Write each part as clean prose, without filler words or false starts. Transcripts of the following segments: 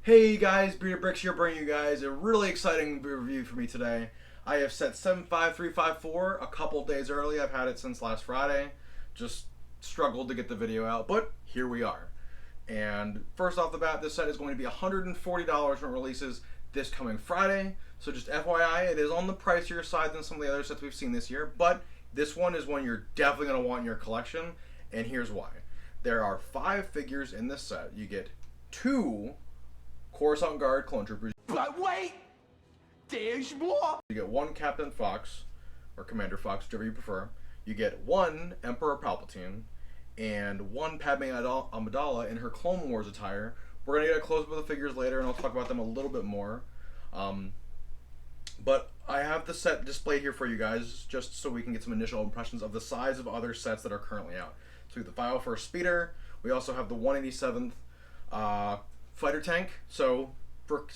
Hey guys, Bearded Bricks here, bringing you guys a really exciting review for me today. I have set 75354 a couple days early. I've had it since last Friday. Just struggled to get the video out, but here we are. And first off the bat, this set is going to be $140 when it releases this coming Friday. So just FYI, it is on the pricier side than some of the other sets we've seen this year, but this one is one you're definitely going to want in your collection, and here's why. There are 5 figures in this set. You get 2 Coruscant Guard clone troopers. But wait, there's more. You get 1 Captain Fox, or Commander Fox, whichever you prefer. You get 1 Emperor Palpatine, and 1 Padme Amidala in her Clone Wars attire. We're gonna get a close up of the figures later, and I'll talk about them a little bit more. But I have the set displayed here for you guys, just so we can get some initial impressions of the size of other sets that are currently out. So we have the 501st Speeder. We also have the 187th fighter tank. So for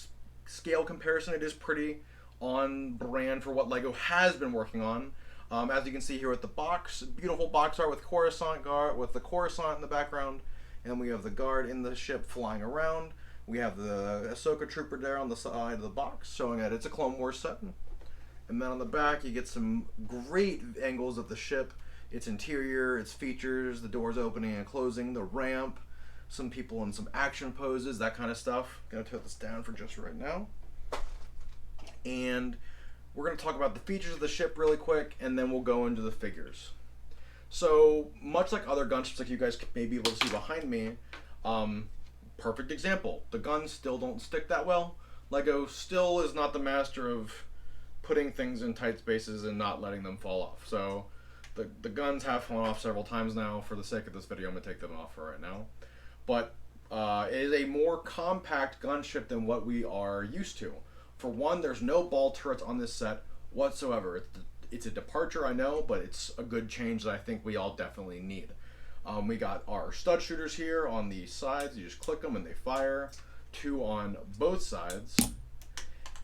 scale comparison, it is pretty on brand for what LEGO has been working on. As you can see here with the box, beautiful box art with Coruscant Guard, with the Coruscant in the background, and we have the guard in the ship flying around. We have the Ahsoka trooper there on the side of the box, showing that it's a Clone Wars set. And then on the back, you get some great angles of the ship, its interior, its features, the doors opening and closing, the ramp, some people in some action poses, that kind of stuff. Gonna tilt this down for just right now. And we're gonna talk about the features of the ship really quick, and then we'll go into the figures. So, much like other gunships like you guys may be able to see behind me, perfect example. The guns still don't stick that well. LEGO still is not the master of putting things in tight spaces and not letting them fall off. So, the guns have fallen off several times now. For the sake of this video, I'm gonna take them off for right now. But it is a more compact gunship than what we are used to. For one, there's no ball turrets on this set whatsoever. It's a departure, I know, but it's a good change that I think we all definitely need. We got our stud shooters here on the sides. You just click them and they fire. 2 on both sides.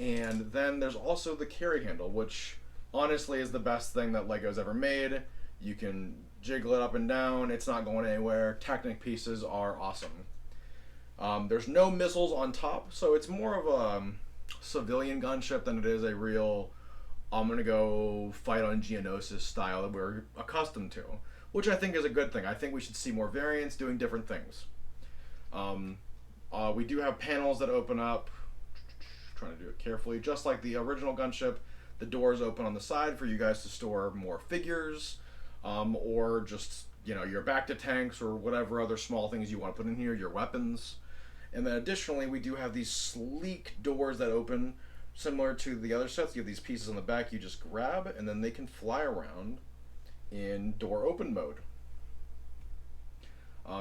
And then there's also the carry handle, which honestly is the best thing that LEGO's ever made. You can jiggle it up and down. It's not going anywhere. Technic pieces are awesome. There's no missiles on top, so it's more of a civilian gunship than it is a real I'm gonna go fight on Geonosis style that we're accustomed to, which I think is a good thing. I think we should see more variants doing different things. We do have panels that open up. Trying to do it carefully, just like the original gunship. The doors open on the side for you guys to store more figures, or just your Bacta tanks or whatever other small things you want to put in here, your weapons. And then additionally, we do have these sleek doors that open, similar to the other sets. You have these pieces on the back you just grab, and then they can fly around in door open mode.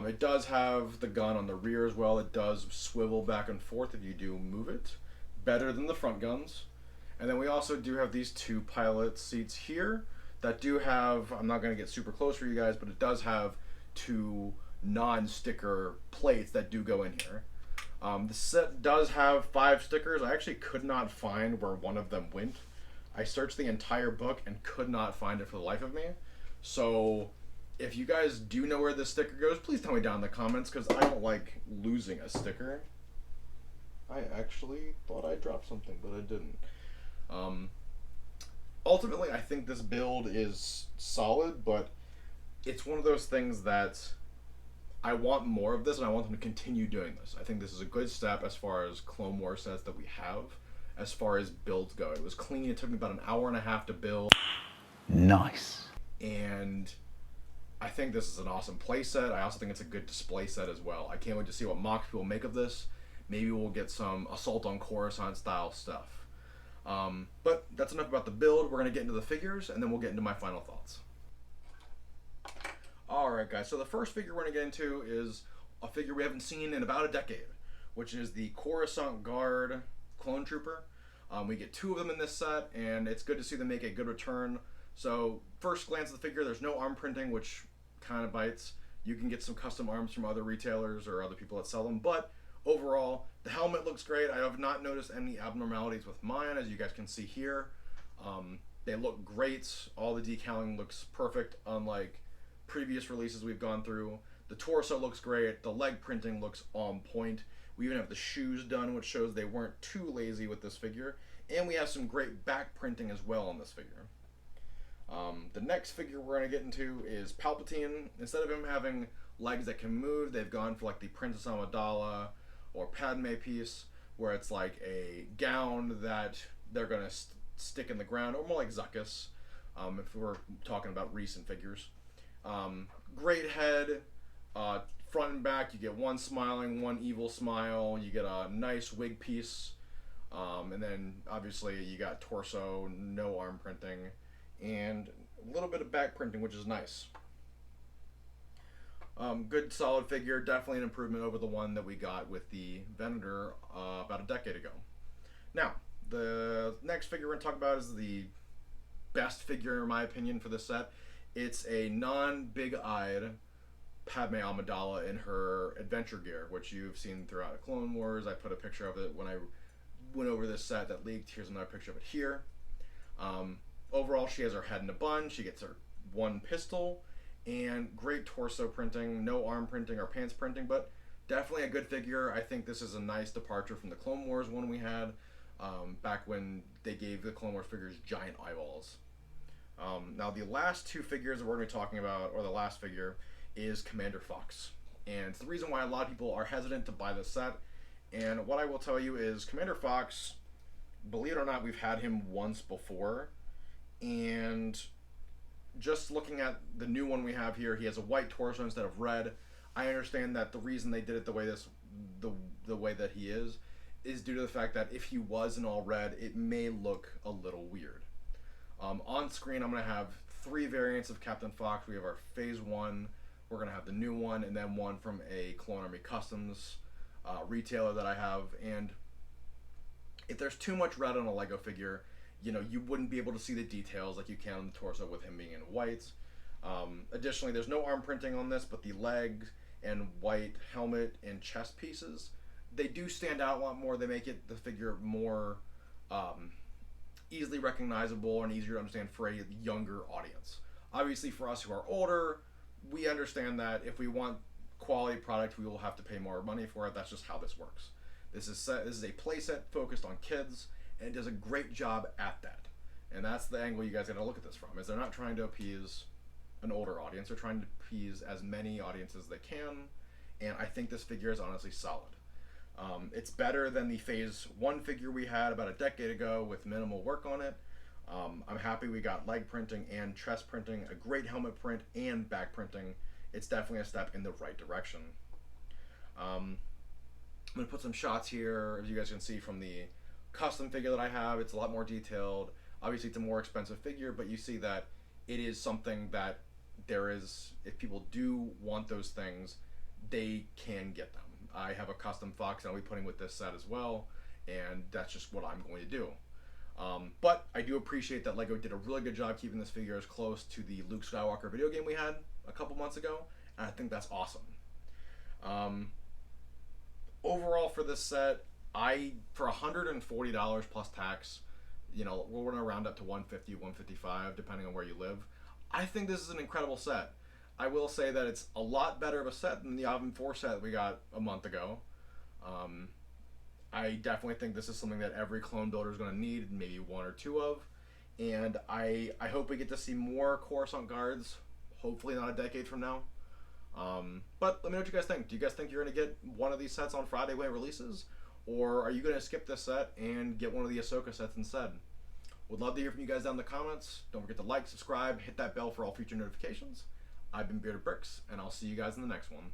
It does have the gun on the rear as well. It does swivel back and forth if you do move it. Better than the front guns. And then we also do have these 2 pilot seats here that do have, I'm not going to get super close for you guys, but it does have 2 non-sticker plates that do go in here. The set does have 5 stickers. I actually could not find where one of them went. I searched the entire book and could not find it for the life of me. So if you guys do know where this sticker goes, please tell me down in the comments, because I don't like losing a sticker. I actually thought I dropped something, but I didn't. Ultimately, I think this build is solid, but it's one of those things that I want more of this, and I want them to continue doing this. I think this is a good step as far as Clone Wars sets that we have, as far as builds go. It was clean. It took me about an hour and a half to build. Nice. And I think this is an awesome play set. I also think it's a good display set as well. I can't wait to see what mock people make of this. Maybe we'll get some Assault on Coruscant style stuff. But that's enough about the build. We're going to get into the figures, and then we'll get into my final thoughts. Alright guys, so the first figure we're going to get into is a figure we haven't seen in about a decade, which is the Coruscant Guard clone trooper. We get 2 of them in this set, and it's good to see them make a good return. So first glance at the figure, there's no arm printing, which kind of bites. You can get some custom arms from other retailers or other people that sell them, but overall, the helmet looks great. I have not noticed any abnormalities with mine, as you guys can see here. They look great. All the decaling looks perfect, unlike previous releases we've gone through. The torso looks great. The leg printing looks on point. We even have the shoes done, which shows they weren't too lazy with this figure. And we have some great back printing as well on this figure. The next figure we're going to get into is Palpatine. Instead of him having legs that can move, they've gone for like the Princess Amidala or Padme piece, where it's like a gown that they're going to stick in the ground, or more like Zuckuss, if we're talking about recent figures. Great head, front and back. You get one smiling, one evil smile. You get a nice wig piece. And then obviously you got torso, no arm printing, and a little bit of back printing, which is nice. Good solid figure, definitely an improvement over the one that we got with the Venator about a decade ago. Now, the next figure we're going to talk about is the best figure in my opinion for this set. It's a non-big-eyed Padme Amidala in her adventure gear, which you've seen throughout Clone Wars. I put a picture of it when I went over this set that leaked. Here's another picture of it here. Overall, she has her head in a bun. She gets her one pistol, and great torso printing, no arm printing or pants printing, but definitely a good figure. I think this is a nice departure from the Clone Wars one we had back when they gave the Clone Wars figures giant eyeballs. Now, the last two figures that we're going to be talking about, or the last figure, is Commander Fox. And it's the reason why a lot of people are hesitant to buy this set. And what I will tell you is Commander Fox, believe it or not, we've had him once before. And just looking at the new one we have here, he has a white torso instead of red. I understand that the reason they did it the way the way that he is due to the fact that if he was in all red, it may look a little weird. On screen, I'm going to have three variants of Captain Fox. We have our Phase 1, we're going to have the new one, and then one from a Clone Army Customs retailer that I have. And if there's too much red on a Lego figure, you know, you wouldn't be able to see the details like you can on the torso with him being in white. Additionally, there's no arm printing on this, but the legs and white helmet and chest pieces, they do stand out a lot more. They make the figure more easily recognizable and easier to understand for a younger audience. Obviously, for us who are older, we understand that if we want quality product, we will have to pay more money for it. That's just how this works. This is a playset focused on kids, and it does a great job at that. And that's the angle you guys got to look at this from, is they're not trying to appease an older audience. They're trying to appease as many audiences as they can, and I think this figure is honestly solid. It's better than the Phase 1 figure we had about a decade ago with minimal work on it. I'm happy we got leg printing and chest printing, a great helmet print, and back printing. It's definitely a step in the right direction. I'm going to put some shots here, as you guys can see from the custom figure that I have. It's a lot more detailed. Obviously, it's a more expensive figure, but you see that it is something that there is, if people do want those things, they can get them. I have a custom Fox, and I'll be putting with this set as well, and that's just what I'm going to do. But I do appreciate that LEGO did a really good job keeping this figure as close to the Luke Skywalker video game we had a couple months ago, and I think that's awesome. Overall for this set, for $140 plus tax, you know, we're going to round up to $150, $155, depending on where you live. I think this is an incredible set. I will say that it's a lot better of a set than the Oven 4 set that we got a month ago. I definitely think this is something that every clone builder is going to need, maybe one or two of. And I hope we get to see more Coruscant Guards, hopefully not a decade from now. But let me know what you guys think. Do you guys think you're going to get one of these sets on Friday when it releases? Or are you going to skip this set and get one of the Ahsoka sets instead? Would love to hear from you guys down in the comments. Don't forget to like, subscribe, hit that bell for all future notifications. I've been Bearded Bricks, and I'll see you guys in the next one.